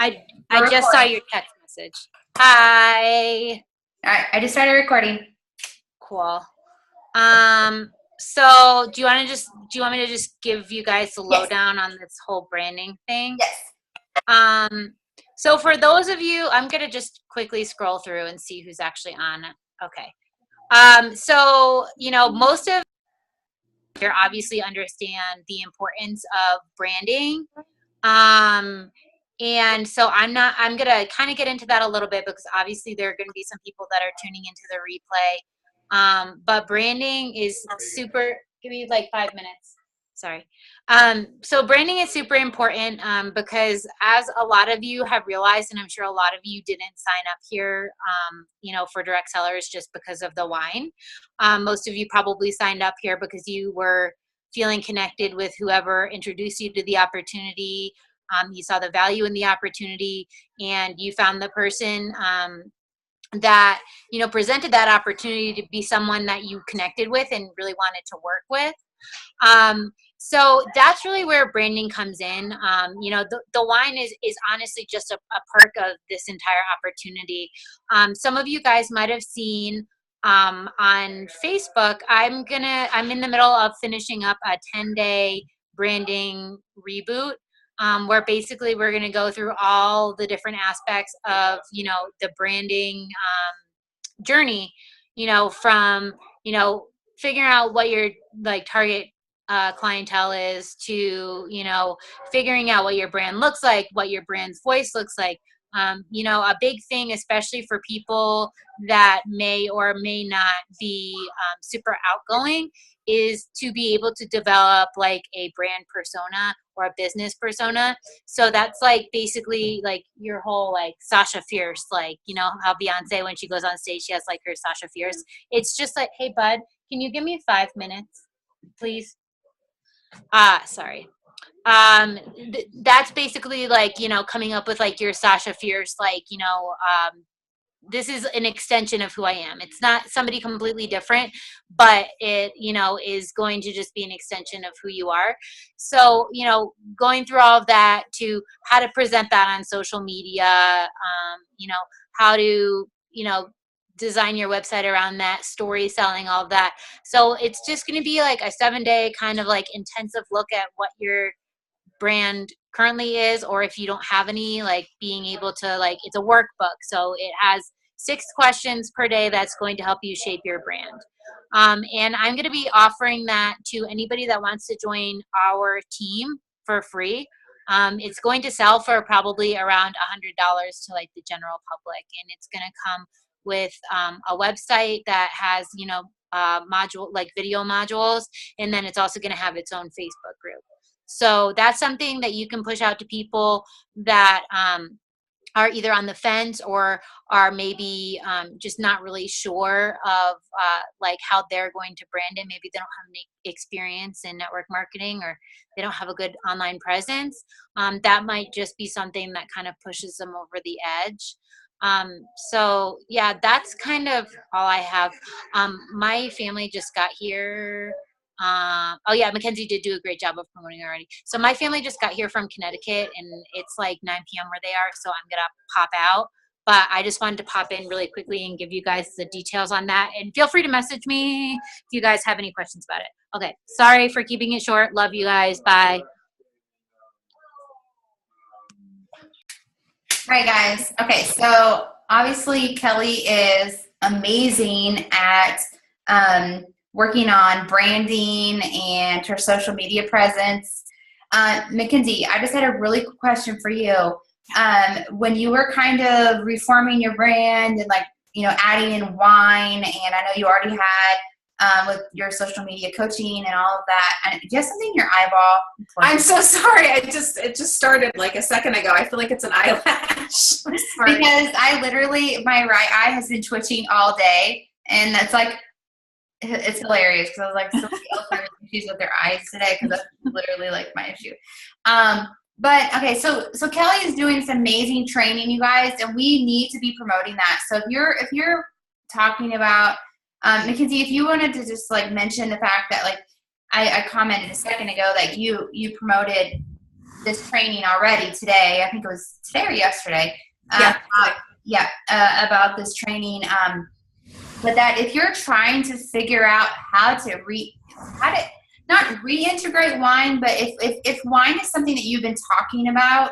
I just saw your text message. Hi. All right, I just started recording. Cool. So do you want me to just give you guys the lowdown on this whole branding thing? Yes. So for those of you, I'm gonna just quickly scroll through and see who's actually on it. Okay. So most of you obviously understand the importance of branding. And so I'm gonna kind of get into that a little bit because obviously there are gonna be some people that are tuning into the replay. But branding is super, give me like 5 minutes. Sorry. So branding is super important because as a lot of you have realized, and I'm sure a lot of you didn't sign up here, for direct sellers just because of the wine. Most of you probably signed up here because you were feeling connected with whoever introduced you to the opportunity. You saw the value in the opportunity, and you found the person that presented that opportunity to be someone that you connected with and really wanted to work with. So that's really where branding comes in. The wine is honestly just a perk of this entire opportunity. Some of you guys might have seen on Facebook, I'm in the middle of finishing up a 10-day branding reboot. Where basically we're going to go through all the different aspects of, the branding journey, from, figuring out what your like target clientele is to, figuring out what your brand looks like, what your brand's voice looks like. A big thing, especially for people that may or may not be super outgoing, is to be able to develop like a brand persona or a business persona. So that's like basically like your whole like Sasha Fierce, like, how Beyonce, when she goes on stage, she has like her Sasha Fierce. It's just like, hey bud, can you give me 5 minutes, please? Sorry. That's basically like, coming up with like your Sasha Fierce, like, this is an extension of who I am. It's not somebody completely different, but it, is going to just be an extension of who you are. So, going through all of that to how to present that on social media, how to, design your website around that, story selling, all of that. So it's just going to be like a 7-day kind of like intensive look at what your brand currently is, or if you don't have any, like being able to like, it's a workbook, so it has 6 questions per day that's going to help you shape your brand. And I'm going to be offering that to anybody that wants to join our team for free. It's going to sell for probably around $100 to like the general public, and it's going to come with a website that has module like video modules, and then it's also going to have its own Facebook group. So that's something that you can push out to people that are either on the fence or are maybe just not really sure of like how they're going to brand it. Maybe they don't have any experience in network marketing, or they don't have a good online presence. That might just be something that kind of pushes them over the edge. So yeah, that's kind of all I have. My family just got here. Oh yeah, Mackenzie did do a great job of promoting already. So my family just got here from Connecticut, and it's like 9 p.m. where they are, so I'm gonna pop out. But I just wanted to pop in really quickly and give you guys the details on that. And feel free to message me if you guys have any questions about it. Okay, sorry for keeping it short. Love you guys. Bye. All right, guys. Okay, so obviously Kelly is amazing at working on branding and her social media presence. Mackenzie, I just had a really quick question for you. When you were kind of reforming your brand and like, adding in wine, and I know you already had with your social media coaching and all of that. And do you have something in your eyeball? I'm so sorry. It just started like a second ago. I feel like it's an eyelash. Because I literally, my right eye has been twitching all day, and that's like, it's hilarious because I was like, somebody else having issues with their eyes today, because that's literally like my issue. But okay, so Kelly is doing some amazing training, you guys, and we need to be promoting that. So if you're talking about Mackenzie, if you wanted to just like mention the fact that like I commented a second ago that you promoted this training already today. I think it was today or yesterday. About this training. But that if you're trying to figure out how to not reintegrate wine, but if wine is something that you've been talking about,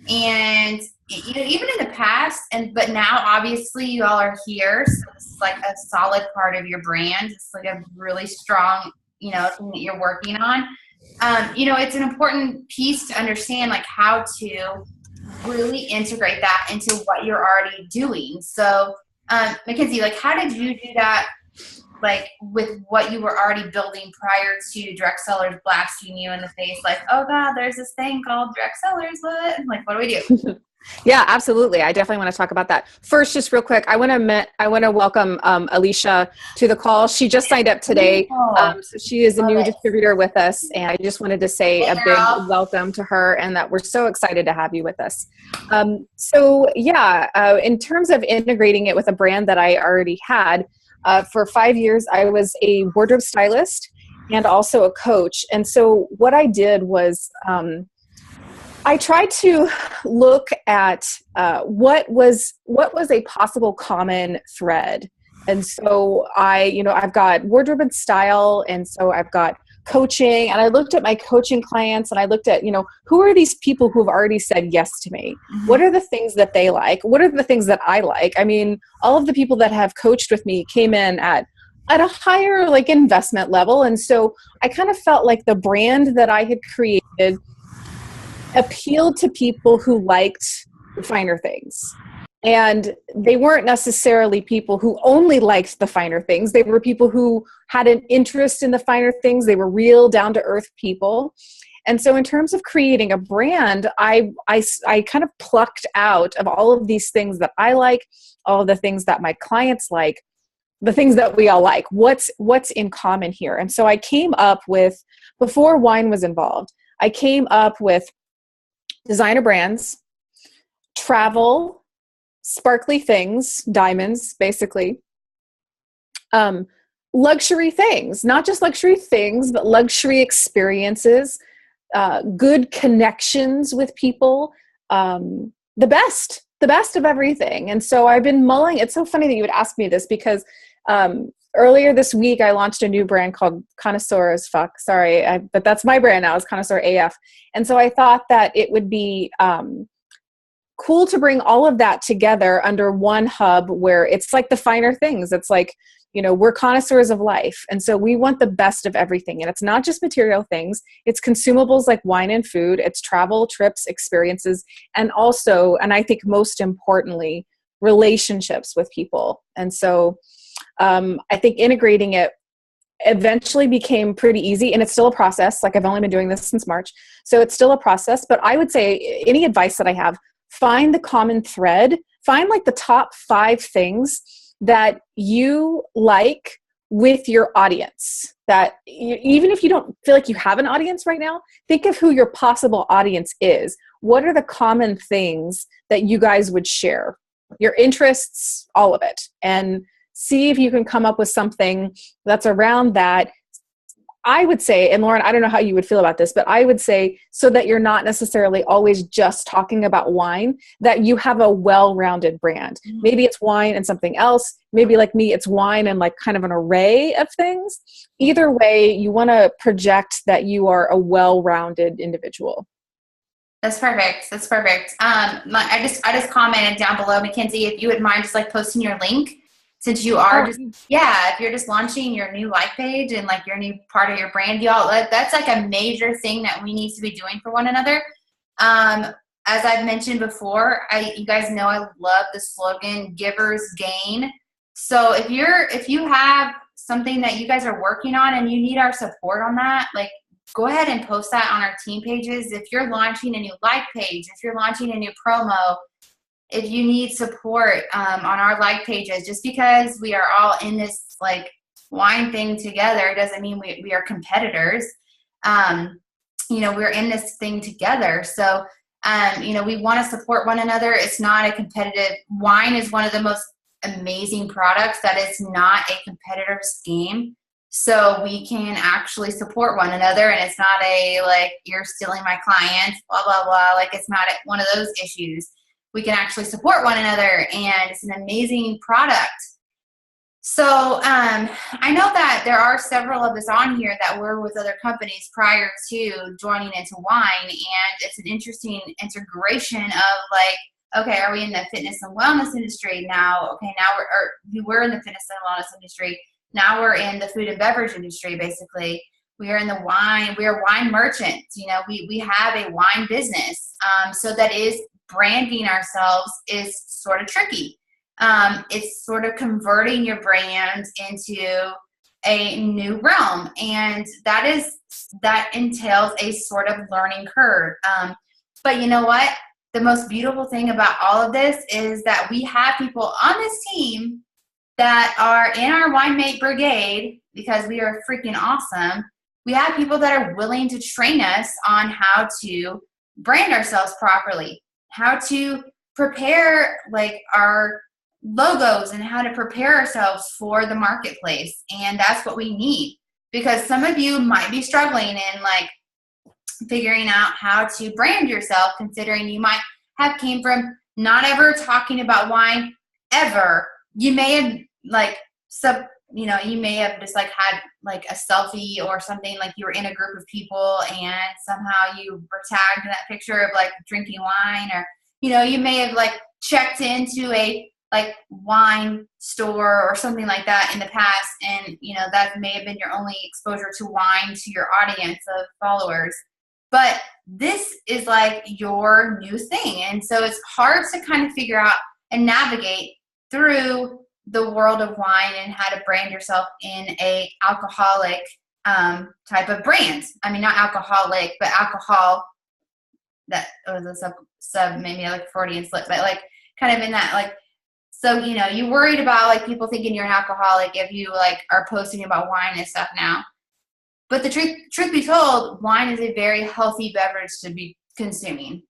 and even in the past, but now obviously you all are here, so it's like a solid part of your brand. It's like a really strong, thing that you're working on. It's an important piece to understand, like how to really integrate that into what you're already doing. So, Mackenzie, like, how did you do that? Like with what you were already building prior to direct sellers blasting you in the face, like, oh God, there's this thing called direct sellers. What do we do? Yeah, absolutely. I definitely want to talk about that. First, just real quick, I want to welcome Alicia to the call. She just signed up today. So she is a new distributor with us, and I just wanted to say a big welcome to her, and that we're so excited to have you with us. In terms of integrating it with a brand that I already had, for 5 years, I was a wardrobe stylist and also a coach. And so what I did was I tried to look at what was a possible common thread. And so I've got wardrobe and style, and so I've got coaching, and I looked at my coaching clients, and I looked at, who are these people who have already said yes to me? Mm-hmm. What are the things that they like? What are the things that I like? I mean, all of the people that have coached with me came in at a higher investment level. And so I kind of felt like the brand that I had created appealed to people who liked the finer things. And they weren't necessarily people who only liked the finer things. They were people who had an interest in the finer things. They were real, down-to-earth people. And so in terms of creating a brand, I kind of plucked out of all of these things that I like, all of the things that my clients like, the things that we all like. What's in common here? And so I came up with, before wine was involved, I came up with designer brands, travel, sparkly things, diamonds, basically, luxury things, not just luxury things, but luxury experiences, good connections with people, the best of everything. And so I've been mulling. It's so funny that you would ask me this, because earlier this week I launched a new brand called Connoisseur as Fuck. But that's my brand now, is Connoisseur AF. And so I thought that it would be cool to bring all of that together under one hub, where it's like the finer things. It's like, we're connoisseurs of life. And so we want the best of everything. And it's not just material things. It's consumables like wine and food. It's travel, trips, experiences, and also, and I think most importantly, relationships with people. And so I think integrating it eventually became pretty easy, and it's still a process. Like, I've only been doing this since March, so it's still a process. But I would say any advice that I have, find the common thread, find the top 5 things that you like with your audience, that even if you don't feel like you have an audience right now, think of who your possible audience is. What are the common things that you guys would share? Your interests, all of it. And see if you can come up with something that's around that. I would say, and Lauren, I don't know how you would feel about this, but I would say, so that you're not necessarily always just talking about wine, that you have a well-rounded brand. Mm-hmm. Maybe it's wine and something else. Maybe like me, it's wine and kind of an array of things. Either way, you want to project that you are a well-rounded individual. That's perfect. I just commented down below, Mackenzie, if you would mind just posting your link. Since you are if you're just launching your new like page and your new part of your brand, y'all, that's a major thing that we need to be doing for one another. As I've mentioned before, you guys know I love the slogan "Givers Gain." So if you have something that you guys are working on and you need our support on that, go ahead and post that on our team pages. If you're launching a new like page, if you're launching a new promo, if you need support on our like pages, just because we are all in this wine thing together doesn't mean we are competitors. We're in this thing together. So, we want to support one another. It's not a competitive. Wine is one of the most amazing products that is not a competitor's game. so we can actually support one another, and it's not a like you're stealing my clients, blah blah blah. Like it's not one of those issues. We can actually support one another, and it's an amazing product. So I know that there are several of us on here that were with other companies prior to joining into wine, and it's an interesting integration of like, okay, are we in the fitness and wellness industry now? Okay, now we were in the fitness and wellness industry. Now we're in the food and beverage industry, basically. We are in the wine. We are wine merchants. You know, we have a wine business. So that is branding ourselves is sort of tricky. It's sort of converting your brand into a new realm, and that entails a sort of learning curve. But you know what? The most beautiful thing about all of this is that we have people on this team that are in our WineMate brigade, because we are freaking awesome. We have people that are willing to train us on how to brand ourselves properly, how to prepare like our logos and how to prepare ourselves for the marketplace. And that's what we need, because some of you might be struggling in like figuring out how to brand yourself, considering you might have came from not ever talking about wine ever. You may have like you may have just like had like a selfie or something, like you were in a group of people and somehow you were tagged in that picture of like drinking wine, or you may have like checked into a like wine store or something like that in the past, and that may have been your only exposure to wine to your audience of followers. But this is like your new thing, and so it's hard to kind of figure out and navigate through the world of wine and how to brand yourself in a alcoholic type of brand. I mean, not alcoholic, but alcohol. That was a sub maybe like Freudian slip, but like kind of in that like. So, you're worried about like people thinking you're an alcoholic if you like are posting about wine and stuff now. But the truth be told, wine is a very healthy beverage to be consuming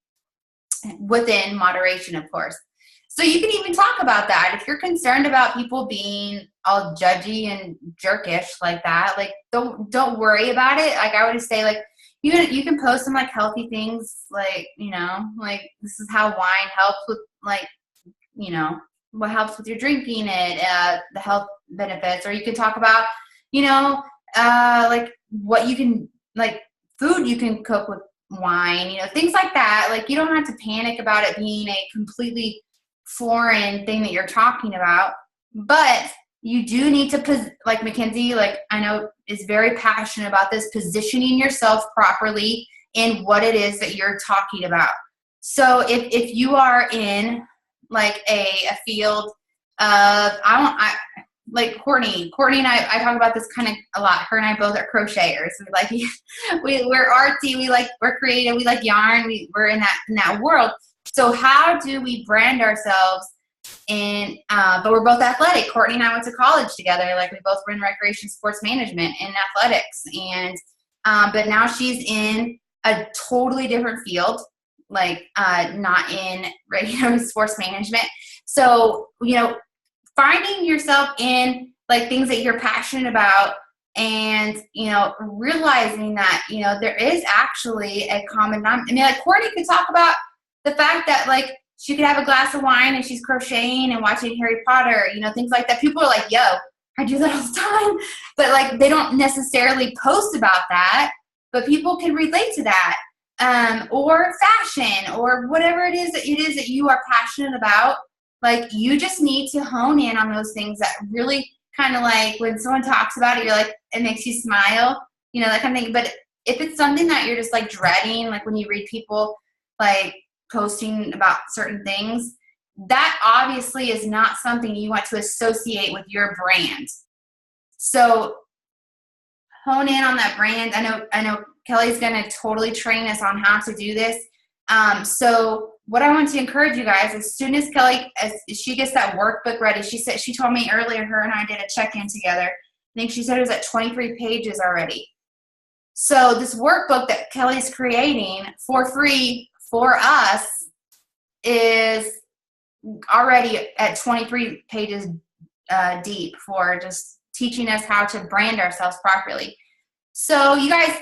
within moderation, of course. So you can even talk about that. If you're concerned about people being all judgy and jerkish like that, like don't worry about it. Like I would just say like, you can post some like healthy things, like, like this is how wine helps with like, what helps with your drinking it, the health benefits, or you could talk about, like what you can, like food you can cook with wine, things like that. Like you don't have to panic about it being a completely foreign thing that you're talking about, but you do need to, like Mackenzie, like I know is very passionate about this, positioning yourself properly in what it is that you're talking about. So if you are in like a field of, like Courtney and I talk about this kind of a lot. Her and I both are crocheters. We're artsy. We're creative. We like yarn. We're in that world. So how do we brand ourselves in, but we're both athletic. Courtney and I went to college together. Like we both were in recreation sports management and athletics. And, but now she's in a totally different field, like not in regular sports management. So, finding yourself in like things that you're passionate about, and realizing that there is actually a common I mean, like Courtney could talk about the fact that like she could have a glass of wine and she's crocheting and watching Harry Potter, things like that. People are like, yo, I do that all the time, but like they don't necessarily post about that, but people can relate to that. Or fashion, or whatever it is that you are passionate about. Like you just need to hone in on those things that really kind of like when someone talks about it, you're like, it makes you smile, that kind of thing. But if it's something that you're just like dreading, like when you read people like posting about certain things, that obviously is not something you want to associate with your brand. So hone in on that brand. I know Kelly's going to totally train us on how to do this. So what I want to encourage you guys, as soon as Kelly, as she gets that workbook ready, she told me earlier, her and I did a check-in together. I think she said it was at 23 pages already. So this workbook that Kelly's creating for free for us is already at 23 pages deep for just teaching us how to brand ourselves properly. So you guys,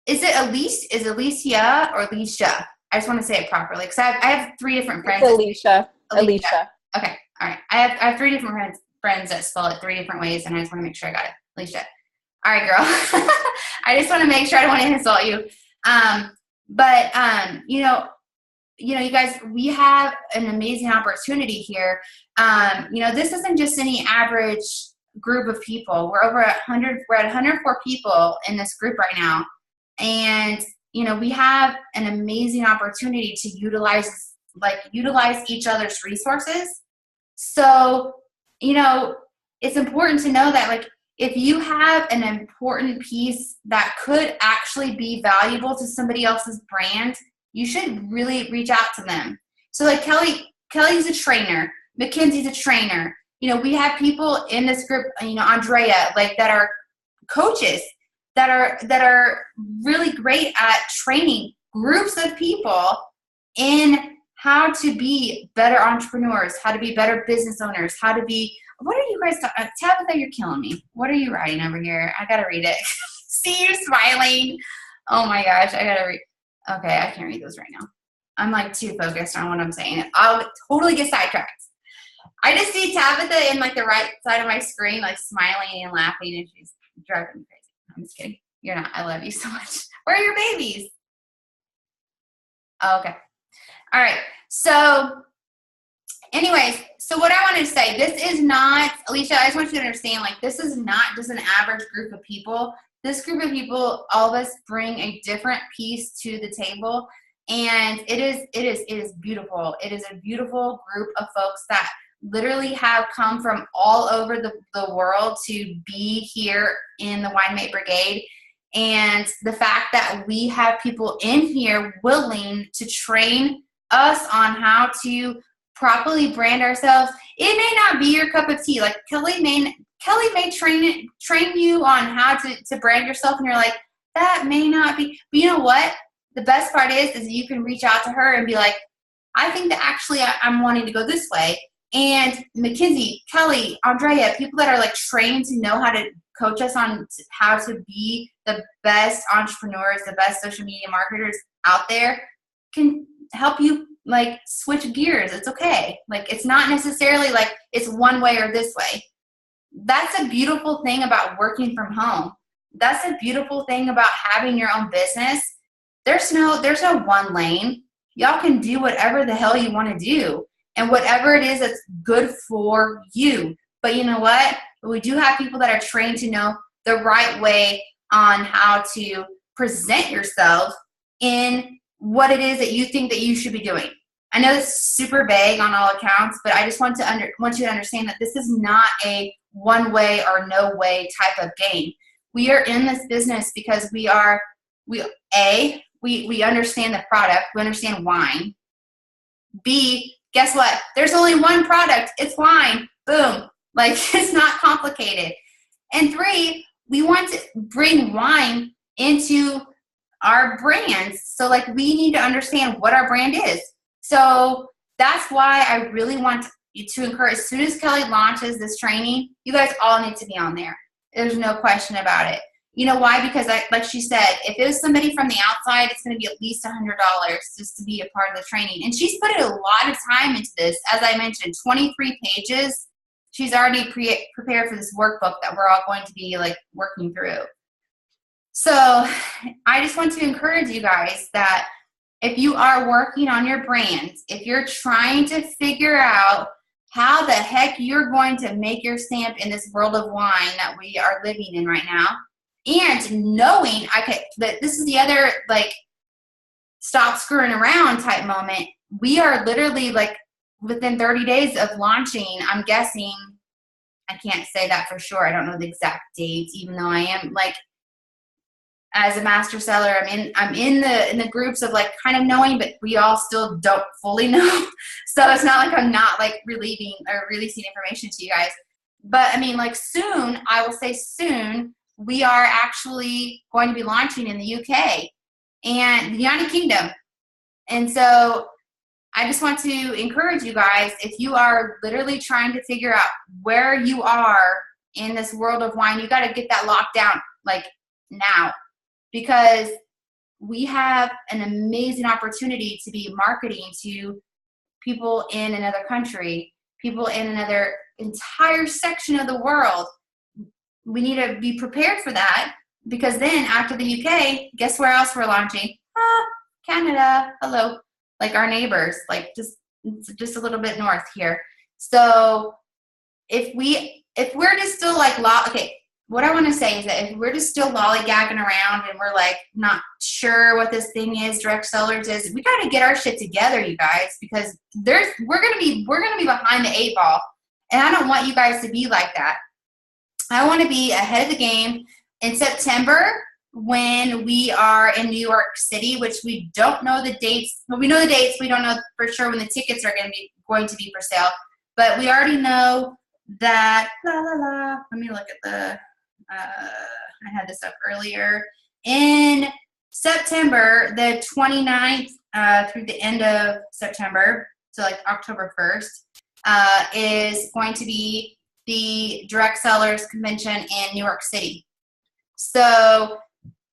is it Alicia or Alicia? I just want to say it properly because I have 3 different friends. It's Alicia. Alicia. Okay. All right. I have 3 different friends that spell it 3 different ways, and I just want to make sure I got it. Alicia. All right, girl. I just want to make sure I don't want to insult you. You guys, we have an amazing opportunity here. This isn't just any average group of people. We're over 100. We're at 104 people in this group right now, and we have an amazing opportunity to utilize each other's resources. So, it's important to know that, like, if you have an important piece that could actually be valuable to somebody else's brand, you should really reach out to them. So, like, Kelly's a trainer. Mackenzie's a trainer. We have people in this group, Andrea, like, that are coaches that are really great at training groups of people in how to be better entrepreneurs, how to be better business owners, how to be, what are you guys talking? Tabitha, you're killing me. What are you writing over here? I gotta read it. See, you're smiling. Oh my gosh, I gotta read. Okay, I can't read those right now. I'm like too focused on what I'm saying. I'll totally get sidetracked. I just see Tabitha in like the right side of my screen, like smiling and laughing, and she's driving me crazy. I'm just kidding. You're not. I love you so much. Where are your babies? Oh, okay. All right. So anyways, so what I wanted to say, this is not, Alicia, I just want you to understand, like, this is not just an average group of people. This group of people, all of us bring a different piece to the table. And it is beautiful. It is a beautiful group of folks that literally have come from all over the world to be here in the Winemate Brigade. And the fact that we have people in here willing to train us on how to properly brand ourselves. It may not be your cup of tea. Like, Kelly may train you on how to brand yourself, and you're like, that may not be. But you know what? The best part is you can reach out to her and be like, I think that actually I'm wanting to go this way. And Mackenzie, Kelly, Andrea, people that are like trained to know how to coach us on how to be the best entrepreneurs, the best social media marketers out there, can help you like switch gears. It's okay. Like, it's not necessarily like it's one way or this way. That's a beautiful thing about working from home. That's a beautiful thing about having your own business. There's no one lane. Y'all can do whatever the hell you want to do and whatever it is that's good for you. But you know what? We do have people that are trained to know the right way on how to present yourself in what it is that you think that you should be doing. I know it's super vague on all accounts, but I just want you to understand that this is not a one way or no way type of game. We are in this business because we understand the product. We understand wine. B, guess what? There's only one product. It's wine. Boom. Like, it's not complicated. And 3, we want to bring wine into our brands. So, like, we need to understand what our brand is. So that's why I really want you to encourage, as soon as Kelly launches this training, you guys all need to be on there. There's no question about it. You know why? Because like she said, if it was somebody from the outside, it's going to be at least $100 just to be a part of the training. And she's put a lot of time into this. As I mentioned, 23 pages. She's already prepared for this workbook that we're all going to be like working through. So I just want to encourage you guys that if you are working on your brand, if you're trying to figure out how the heck you're going to make your stamp in this world of wine that we are living in right now, and knowing that this is the other like stop screwing around type moment, we are literally like within 30 days of launching. I'm guessing, I can't say that for sure. I don't know the exact dates, even though I am like, as a master seller, I'm in the groups of like kind of knowing, but we all still don't fully know. So it's not like I'm not like releasing information to you guys. But I mean, like soon, I will say soon, we are actually going to be launching in the UK and the United Kingdom. And so I just want to encourage you guys, if you are literally trying to figure out where you are in this world of wine, you got to get that locked down like now, because we have an amazing opportunity to be marketing to people in another country, people in another entire section of the world. We need to be prepared for that, because then after the UK, guess where else we're launching? Canada. Hello. Like our neighbors, like just a little bit north here. So if we're just still like, okay, what I want to say is that if we're just still lollygagging around and we're like not sure what this thing is, direct sellers is, we got to get our shit together, you guys, because we're gonna be behind the 8 ball, and I don't want you guys to be like that. I want to be ahead of the game in September when we are in New York City, which we don't know the dates. Well, we know the dates. We don't know for sure when the tickets are going to be for sale, but we already know that. Let me look at the. I had this up earlier. In September, the 29th through the end of September, so like October 1st, is going to be the Direct Sellers Convention in New York City. So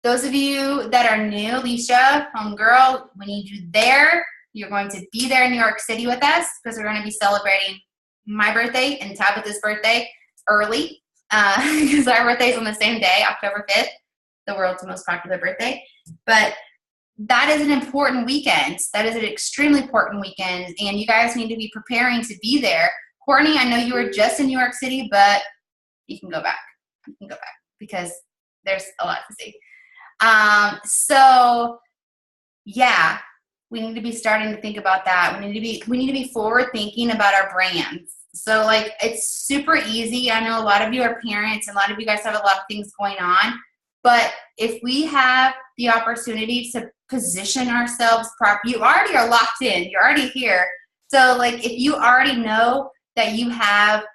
those of you that are new, Alicia, homegirl, we need you there. You're going to be there in New York City with us, because we're going to be celebrating my birthday and Tabitha's birthday early, because our birthday's on the same day, October 5th, the world's most popular birthday. But that is an important weekend. That is an extremely important weekend, and you guys need to be preparing to be there. Courtney, I know you were just in New York City, but you can go back. You can go back, because there's a lot to see. So yeah, we need to be starting to think about that. We need to be forward thinking about our brands. So like, it's super easy. I know a lot of you are parents and a lot of you guys have a lot of things going on, but if we have the opportunity to position ourselves properly, you already are locked in, you're already here. So like, if you already know that you have,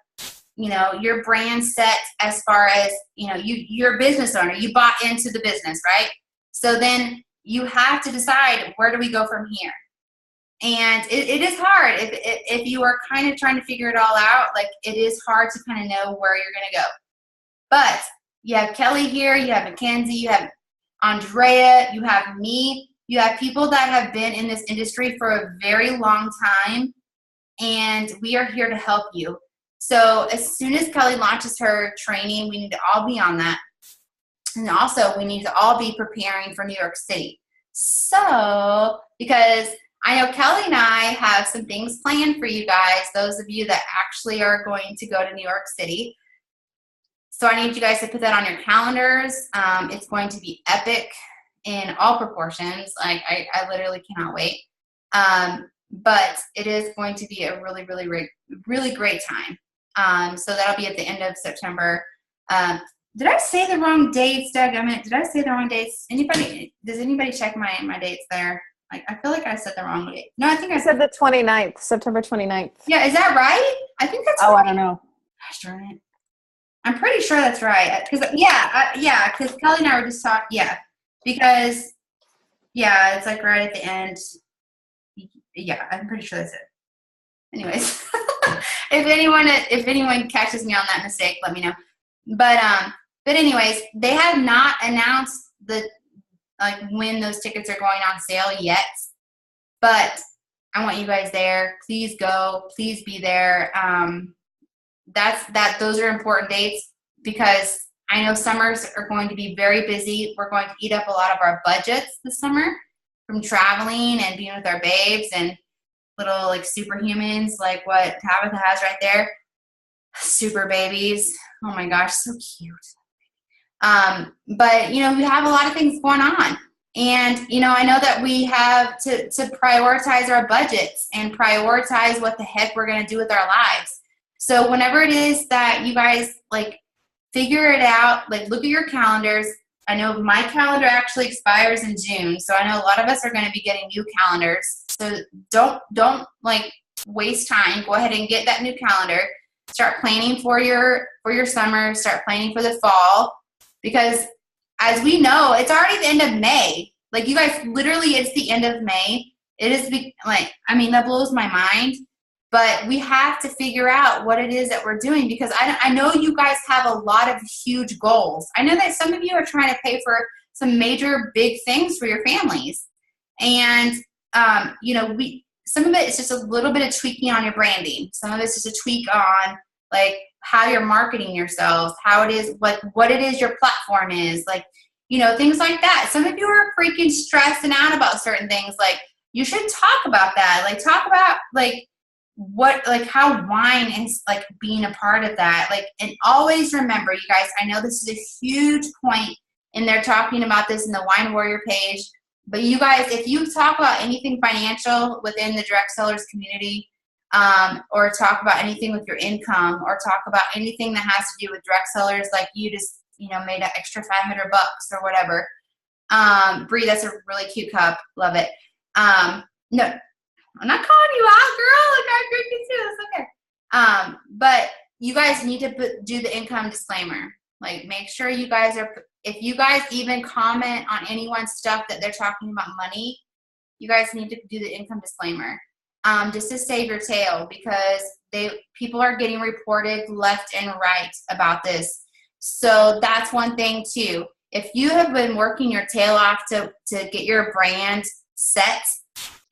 your brand set as far as, you're a business owner, you bought into the business, right? So then you have to decide, where do we go from here? And it is hard. If you are kind of trying to figure it all out, like, it is hard to kind of know where you're going to go. But you have Kelly here, you have Mackenzie, you have Andrea, you have me, you have people that have been in this industry for a very long time, and we are here to help you. So as soon as Kelly launches her training, we need to all be on that. And also, we need to all be preparing for New York City. So, because I know Kelly and I have some things planned for you guys, those of you that actually are going to go to New York City. So I need you guys to put that on your calendars. It's going to be epic in all proportions. Like, I literally cannot wait. But it is going to be a really, really, really great time. So that'll be at the end of September. Did I say the wrong dates, Doug? Did I say the wrong dates? Does anybody check my dates there? Like, I feel like I said the wrong date. No, I think I said the 29th, September 29th. Yeah, is that right? I think that's right. I don't know. Gosh darn it. I'm pretty sure that's right. Because Kelly and I were just talking. Yeah, because, yeah, it's like right at the end. Yeah, I'm pretty sure that's it. Anyways, if anyone catches me on that mistake, let me know. But anyways, they have not announced when those tickets are going on sale yet. But I want you guys there. Please go. Please be there. Those are important dates, because I know summers are going to be very busy. We're going to eat up a lot of our budgets this summer from traveling and being with our babes and little like superhumans, like what Tabitha has right there. Super babies. Oh my gosh, so cute. But we have a lot of things going on. And, I know that we have to prioritize our budgets and prioritize what the heck we're going to do with our lives. So whenever it is that you guys figure it out, look at your calendars. I know my calendar actually expires in June. So I know a lot of us are going to be getting new calendars. So don't waste time. Go ahead and get that new calendar. Start planning for your summer. Start planning for the fall, because as we know, it's already the end of May. You guys, literally, it's the end of May. It is that blows my mind. But we have to figure out what it is that we're doing, because I know you guys have a lot of huge goals. I know that some of you are trying to pay for some major big things for your families. And, some of it is just a little bit of tweaking on your branding. Some of it's just a tweak on like how you're marketing yourselves, how it is, what it is your platform is, like, things like that. Some of you are freaking stressing out about certain things. Like, you should talk about that. Like, talk about how wine is like being a part of that. Like, and always remember, you guys, I know this is a huge point, and they're talking about this in the Wine Warrior page, but you guys, if you talk about anything financial within the direct sellers community, or talk about anything with your income, or talk about anything that has to do with direct sellers, like you just, made an extra $500 or whatever. Bree, that's a really cute cup. Love it. No, I'm not calling you out, girl. Like, I agree with you. It's okay. But you guys need to do the income disclaimer. Like, make sure you guys if you guys even comment on anyone's stuff that they're talking about money, you guys need to do the income disclaimer. Just to save your tail, because people are getting reported left and right about this. So that's one thing too. If you have been working your tail off to get your brand set,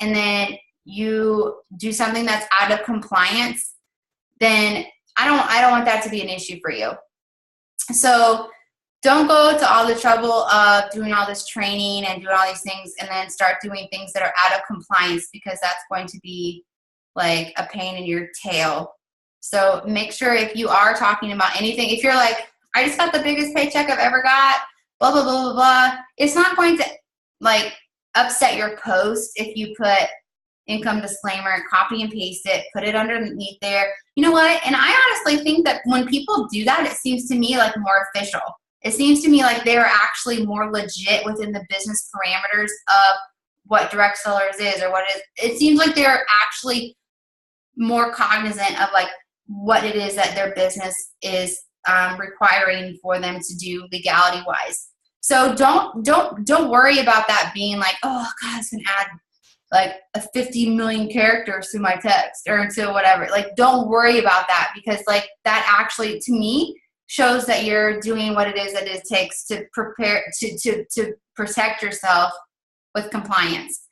and then you do something that's out of compliance, then I don't want that to be an issue for you. So don't go to all the trouble of doing all this training and doing all these things and then start doing things that are out of compliance, because that's going to be like a pain in your tail. So make sure, if you are talking about anything, if you're like, I just got the biggest paycheck I've ever got, blah, blah, blah, blah, blah, it's not going to like upset your post if you put income disclaimer, copy and paste it, put it underneath there. You know what? And I honestly think that when people do that, it seems to me like more official. It seems to me like they're actually more legit within the business parameters of what direct sellers is, or what it is. It seems like they're actually more cognizant of like what it is that their business is requiring for them to do legality wise. So don't worry about that being like, oh God, it's gonna add like a 50 million characters to my text or to whatever. Like, don't worry about that, because like that actually, to me, shows that you're doing what it is that it takes to prepare to protect yourself with compliance.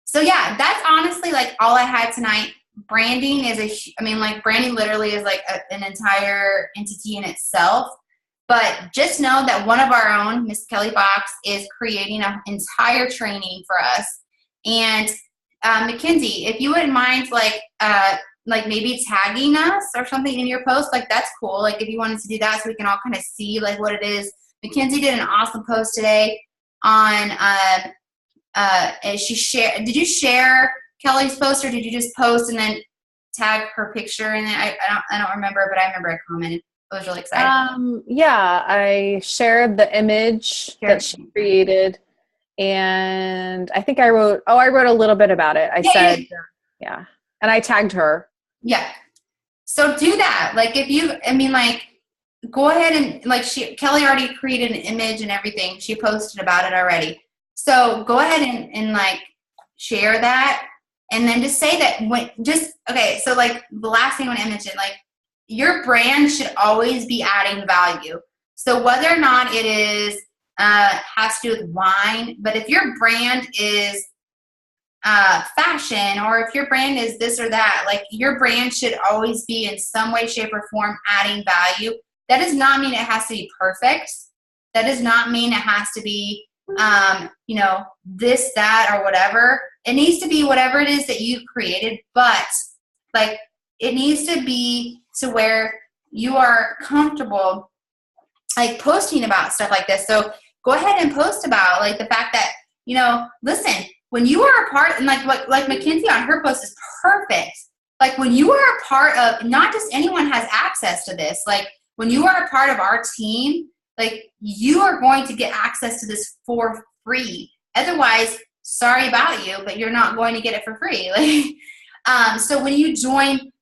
So yeah, that's honestly like all I had tonight. Branding is branding literally is like an entire entity in itself. But just know that one of our own, Miss Kelly Fox, is creating an entire training for us. And Mackenzie, if you wouldn't mind, like maybe tagging us or something in your post, like that's cool. Like if you wanted to do that, so we can all kind of see like what it is. Mackenzie did an awesome post today on. She shared. Did you share Kelly's post, or did you just post and then tag her picture? And then I don't remember, but I remember I commented. I was really excited. Yeah, I shared the image that she created, and I think I wrote a little bit about it. I said, yeah, and I tagged her. Yeah. So do that. Like go ahead and Kelly already created an image and everything. She posted about it already. So go ahead and share that, and then just say that so like the last thing I want to mention, like, your brand should always be adding value. So whether or not it is has to do with wine, but if your brand is fashion, or if your brand is this or that, like your brand should always be in some way, shape, or form adding value. That does not mean it has to be perfect. That does not mean it has to be this, that, or whatever. It needs to be whatever it is that you've created, but like it needs to be to where you are comfortable like posting about stuff like this. So go ahead and post about like the fact that, listen, when you are a part, and like Mackenzie on her post is perfect. Like when you are a part of, not just anyone has access to this, like when you are a part of our team, like you are going to get access to this for free. Otherwise, sorry about you, but you're not going to get it for free. Like, so when you join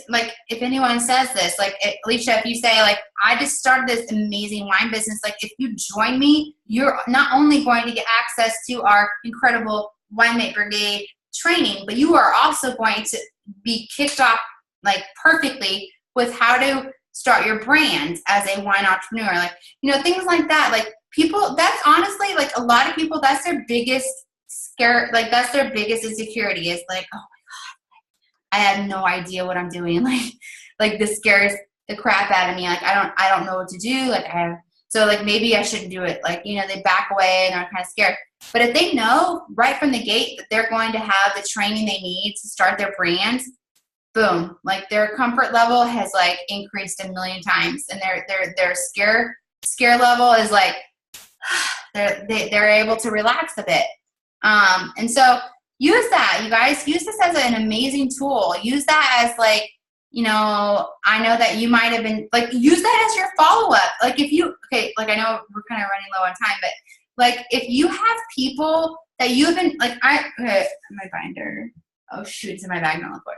like, if anyone says this, like, Alicia, if you say, like, I just started this amazing wine business, like, if you join me, you're not only going to get access to our incredible Winemaker Brigade training, but you are also going to be kicked off, like, perfectly with how to start your brand as a wine entrepreneur. Like, things like that. Like, people, that's honestly, like, a lot of people, that's their biggest scare, like, that's their biggest insecurity, is like, oh, I have no idea what I'm doing. Like this scares the crap out of me. Like, I don't know what to do. Like, so like, maybe I shouldn't do it. Like, they back away and are kind of scared. But if they know right from the gate that they're going to have the training they need to start their brand, boom, like, their comfort level has, like, increased a million times, and their scare level is, like, they're able to relax a bit. And so use that, you guys. Use this as an amazing tool. Use that as, like, I know that you might have been, like, use that as your follow-up. Like, if you, okay, like, I know we're kind of running low on time, but, like, if you have people that you've been, like, my binder, oh shoot, it's in my bag, not on the floor.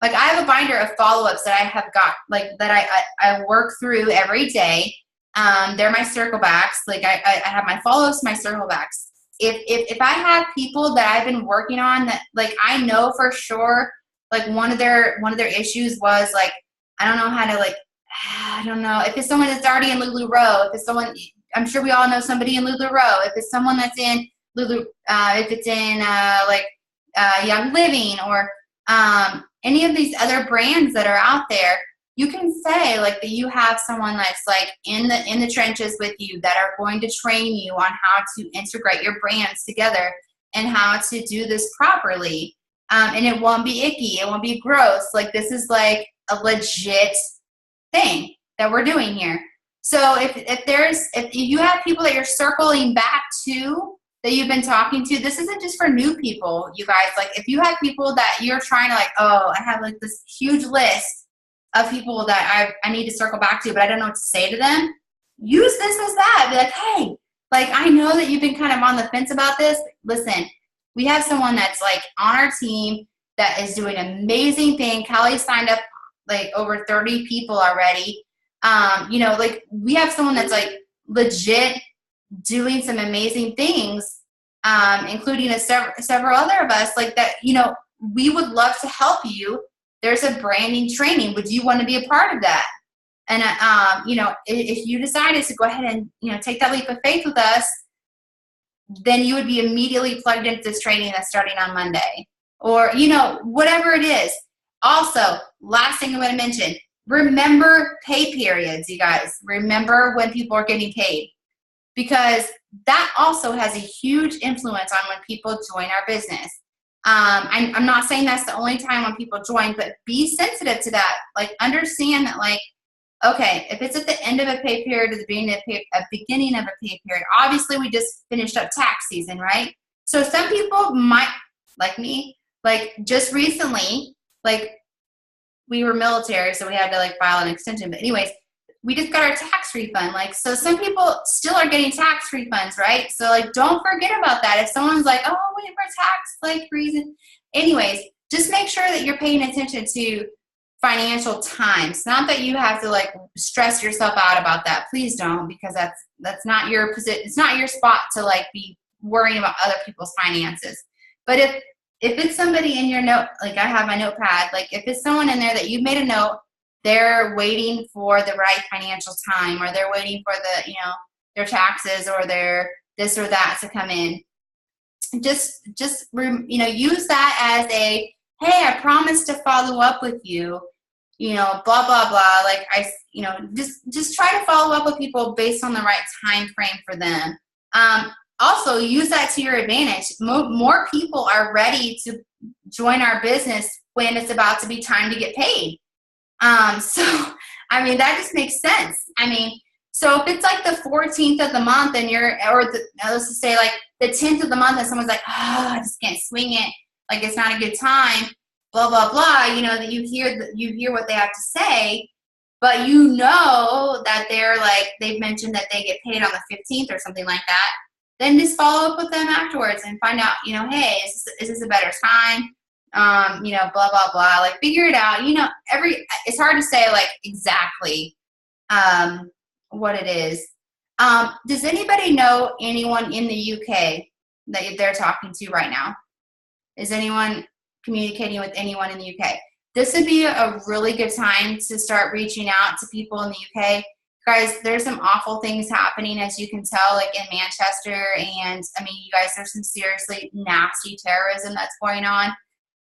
Like, I have a binder of follow-ups that I have got, like, that I work through every day. They're my circle backs. Like, I have my follow-ups, my circle backs. If I have people that I've been working on that, like, I know for sure, like, one of their issues was, like, I don't know how to, like, I don't know if it's someone that's already in LuLaRoe, if it's someone, I'm sure we all know somebody in LuLaRoe, if it's someone that's in if it's in Young Living, or any of these other brands that are out there, you can say, like, that you have someone that's, like, in the trenches with you, that are going to train you on how to integrate your brands together and how to do this properly. And it won't be icky. It won't be gross. Like, this is, like, a legit thing that we're doing here. So if you have people that you're circling back to, that you've been talking to, this isn't just for new people, you guys. Like, if you have people that you're trying to, like, oh, I have, like, this huge list of people that I need to circle back to, but I don't know what to say to them, use this as that. Be like, hey, like, I know that you've been kind of on the fence about this. Listen, we have someone that's, like, on our team that is doing an amazing thing. Kelly signed up, like, over 30 people already. Like, we have someone that's, like, legit doing some amazing things, including several other of us, like, that, we would love to help you. There's a branding training. Would you want to be a part of that? And, if you decided to go ahead and, take that leap of faith with us, then you would be immediately plugged into this training that's starting on Monday, or, whatever it is. Also, last thing I'm going to mention, remember pay periods, you guys. Remember when people are getting paid, because that also has a huge influence on when people join our business. I'm not saying that's the only time when people join, but be sensitive to that. Like, understand that, like, okay, if it's at the end of a pay period or the beginning of a pay period, obviously we just finished up tax season, right? So some people might, like me, like, just recently, like, we were military, so we had to, like, file an extension. But anyways, we just got our tax refund. Like, so some people still are getting tax refunds, right? So, like, don't forget about that. If someone's like, oh, wait for tax, like, reason. Anyways, just make sure that you're paying attention to financial times. Not that you have to, like, stress yourself out about that. Please don't, because that's not your position. It's not your spot to, like, be worrying about other people's finances. But if it's somebody in your note, like, I have my notepad, like, if it's someone in there that you've made a note, they're waiting for the right financial time, or they're waiting for the, their taxes or their this or that to come in. Just use that as a, hey, I promise to follow up with you, blah, blah, blah. Like, just try to follow up with people based on the right time frame for them. Also, use that to your advantage. More people are ready to join our business when it's about to be time to get paid. So, I mean, that just makes sense. I mean, so if it's like the 14th of the month and let's just say, like, the 10th of the month and someone's like, oh, I just can't swing it, like, it's not a good time, blah, blah, blah, that you hear what they have to say, but that they're, like, they've mentioned that they get paid on the 15th or something like that, then just follow up with them afterwards and find out, hey, is this a better time? blah, blah, blah. Like, figure it out. It's hard to say, like, exactly what it is. Does anybody know anyone in the UK that they're talking to right now? Is anyone communicating with anyone in the UK? This would be a really good time to start reaching out to people in the UK. Guys, there's some awful things happening, as you can tell, like in Manchester. And I mean, you guys, there's some seriously nasty terrorism that's going on.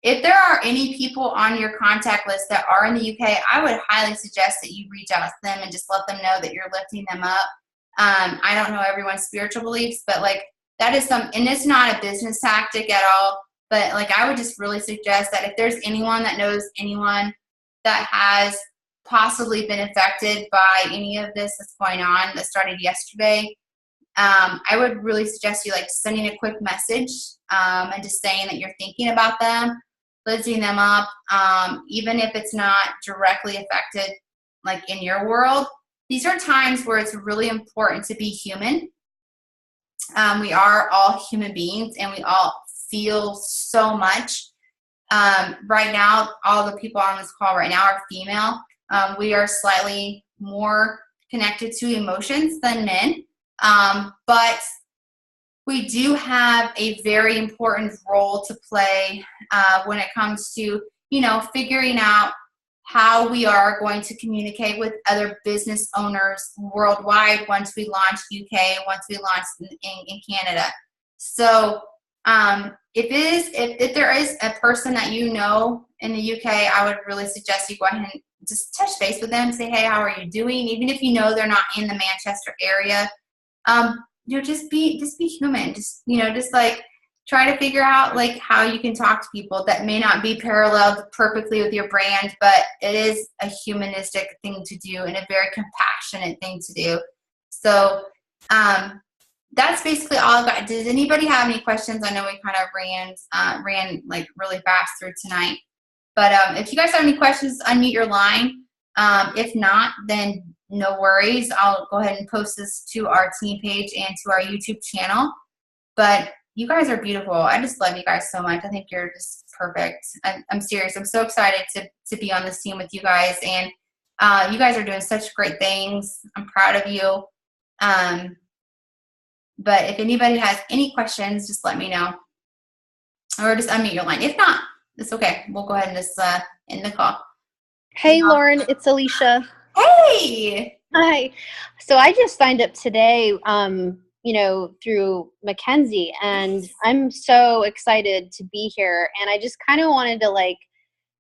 If there are any people on your contact list that are in the UK, I would highly suggest that you reach out to them and just let them know that you're lifting them up. I don't know everyone's spiritual beliefs, but like that is and it's not a business tactic at all. But like, I would just really suggest that if there's anyone that knows anyone that has possibly been affected by any of this that's going on that started yesterday, I would really suggest you like sending a quick message and just saying that you're thinking about them, lifting them up, even if it's not directly affected like in your world. These are times where it's really important to be human. We are all human beings and we all feel so much. Right now, all the people on this call right now are female. We are slightly more connected to emotions than men, but we do have a very important role to play when it comes to, figuring out how we are going to communicate with other business owners worldwide once we launch UK, once we launch in Canada. So if there is a person that you know in the UK, I would really suggest you go ahead and just touch base with them and say, hey, how are you doing? Even if you know they're not in the Manchester area, just be human. Just like try to figure out like how you can talk to people that may not be paralleled perfectly with your brand, but it is a humanistic thing to do and a very compassionate thing to do. So that's basically all I've got. Does anybody have any questions? I know we kind of ran like really fast through tonight. But if you guys have any questions, unmute your line. If not, then no worries. I'll go ahead and post this to our team page and to our YouTube channel. But you guys are beautiful. I just love you guys so much. I think you're just perfect. I'm serious. I'm so excited to be on this team with you guys. And you guys are doing such great things. I'm proud of you. But if anybody has any questions, just let me know. Or just unmute your line. If not, it's okay. We'll go ahead and just end the call. Hey, Lauren, it's Alicia. Hey! Hi. So I just signed up today, through Mackenzie, and I'm so excited to be here. And I just kind of wanted to like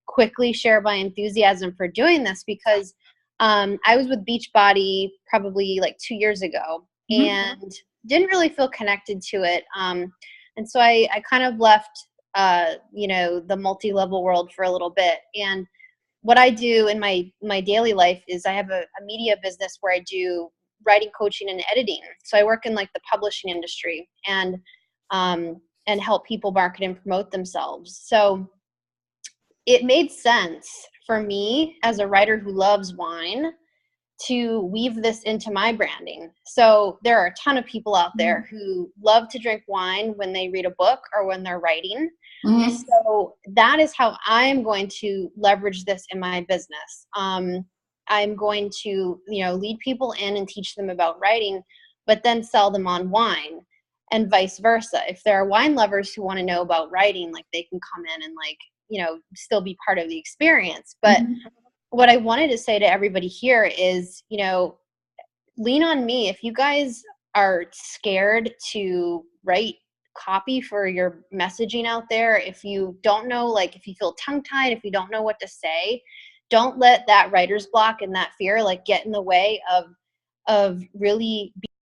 quickly share my enthusiasm for doing this because I was with Beachbody probably like 2 years ago and didn't really feel connected to it. And so I kind of left, the multi-level world for a little bit. And what I do in my daily life is I have a media business where I do writing, coaching, and editing. So I work in like the publishing industry and help people market and promote themselves. So it made sense for me as a writer who loves wine to weave this into my branding. So there are a ton of people out there who love to drink wine when they read a book or when they're writing. Mm-hmm. So that is how I'm going to leverage this in my business. I'm going to, lead people in and teach them about writing, but then sell them on wine and vice versa. If there are wine lovers who want to know about writing, like they can come in and still be part of the experience. But what I wanted to say to everybody here is, lean on me. If you guys are scared to write copy for your messaging out there, if you don't know, if you feel tongue-tied, if you don't know what to say, don't let that writer's block and that fear get in the way of really